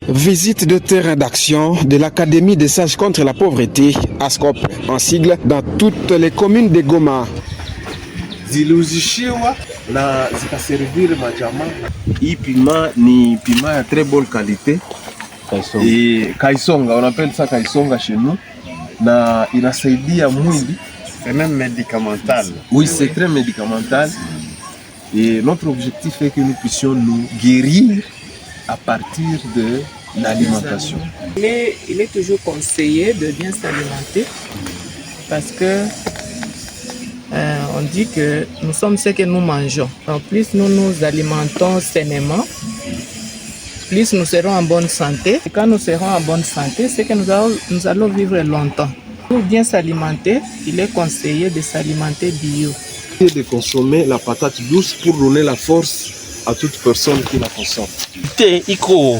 Visite de terrain d'action de l'Académie des sages contre la pauvreté, ASCOP en sigle, dans toutes les communes de Goma. Ziliuzishiwa na zikaservir majama. Hii pima ni pima ya très bonne qualité. Et kaisonga, on appelle ça kaisonga chez nous. Na inasaidia mwili. C'est même médicamental. Oui, c'est très médicamental. Et notre objectif est que nous puissions nous guérir à partir de l'alimentation. Il est toujours conseillé de bien s'alimenter parce que on dit que nous sommes ce que nous mangeons. En plus nous nous alimentons sainement, plus nous serons en bonne santé. Et quand nous serons en bonne santé, c'est que nous allons vivre longtemps. Pour bien s'alimenter, il est conseillé de s'alimenter bio. Et de consommer la patate douce pour donner la force à toute personne qui la consomme. Iko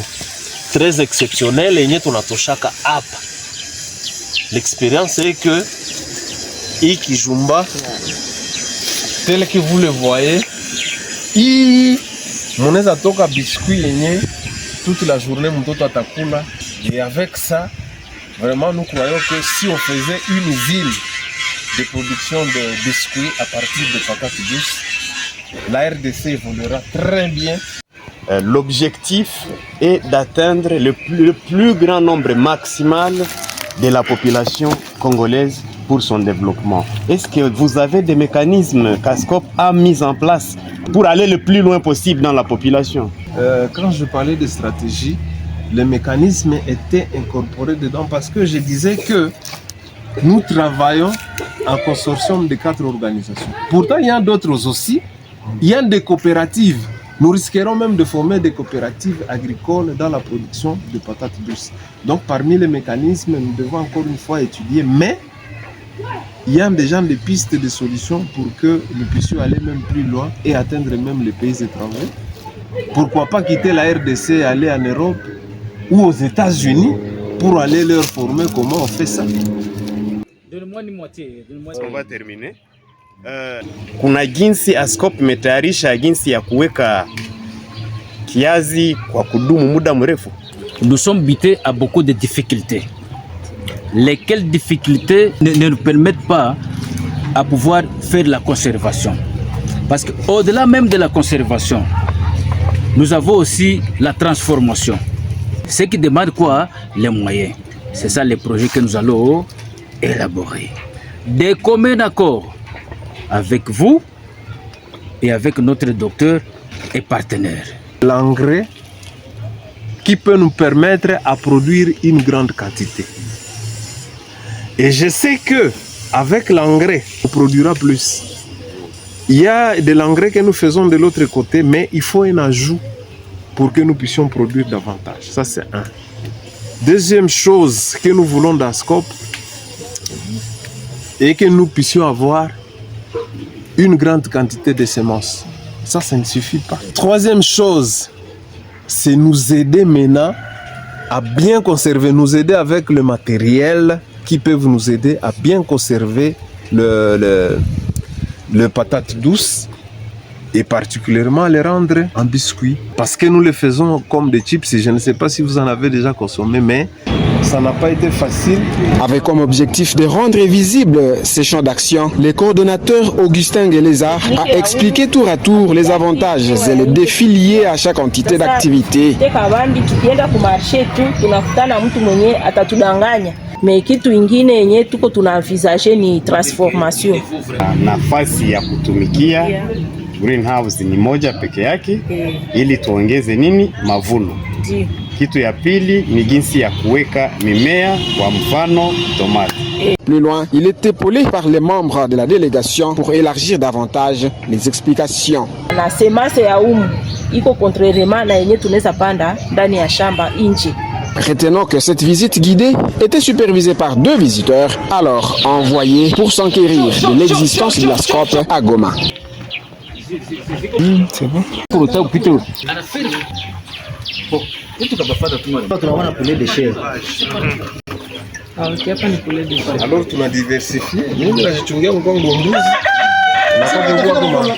très exceptionnel et tunatoshaka hapa. L'expérience est que ikijumba tel que vous le voyez, munaweza toka biscuit yenye toute la journée mtoto atakula. Et avec ça, vraiment nous croyons que si on faisait une usine de production de biscuits à partir de patates douces, la RDC évoluera très bien. L'objectif est d'atteindre le plus grand nombre maximal de la population congolaise pour son développement. Est-ce que vous avez des mécanismes qu'ASCOP a mis en place pour aller le plus loin possible dans la population? Quand je parlais de stratégie, les mécanismes étaient incorporés dedans parce que je disais que nous travaillons en consortium de 4 organisations. Pourtant, il y a d'autres aussi. Il y a des coopératives. Nous risquerons même de former des coopératives agricoles dans la production de patates douces. Donc, parmi les mécanismes, nous devons encore une fois étudier. Mais, il y a déjà des pistes de solutions pour que nous puissions aller même plus loin et atteindre même les pays étrangers. Pourquoi pas quitter la RDC et aller en Europe ou aux États-Unis pour aller leur former comment on fait ça. On va terminer. Kuna jinsi ASCOP imetayarisha jinsi ya kuweka kiazi kwa kudumu muda mrefu. Nous sommes butés à beaucoup de difficultés. Lesquelles difficultés ne nous permettent pas à pouvoir faire la conservation. Parce qu'au-delà même de la conservation, nous avons aussi la transformation. Ce qui demande quoi? Les moyens. C'est ça les projets que nous allons élaborer. Des communs accords avec vous et avec notre docteur et partenaire. L'engrais qui peut nous permettre à produire une grande quantité. Et je sais que avec l'engrais, on produira plus. Il y a de l'engrais que nous faisons de l'autre côté, mais il faut un ajout pour que nous puissions produire davantage. Ça, c'est un. Deuxième chose que nous voulons d'ASCOP est que nous puissions avoir une grande quantité de semences. Ça ne suffit pas. Troisième chose, c'est nous aider maintenant à bien conserver, nous aider avec le matériel qui peut nous aider à bien conserver le patate douce et particulièrement les rendre en biscuits. Parce que nous les faisons comme des chips, je ne sais pas si vous en avez déjà consommé, mais ça n'a pas été facile. Avec comme objectif de rendre visibles ces champs d'action, le coordonnateur Augustin Guélézard a expliqué tour à tour les avantages et les défis liés à chaque entité d'activité. Mais kitu ingine yenye tuko tunaenvisage ni transformation. Nafasi ya kutumikia greenhouse ni moja peke yake ili tuongeze nini? Mavuno. Kitu ya pili ni jinsi ya kuweka mimea, kwa mfano tomate. Plus loin, il est épaulé par les membres de la délégation pour élargir davantage les explications. Na semence ya iko contrairement na yenye tunaweza panda ndani ya shamba nje. Retenons que cette visite guidée était supervisée par 2 visiteurs, alors envoyés pour s'enquérir de l'existence de l'ASCOP à Goma. C'est bon. Alors tunadiversifie. Mimi najichungia mgongo mbuzi. Na kwa Goma.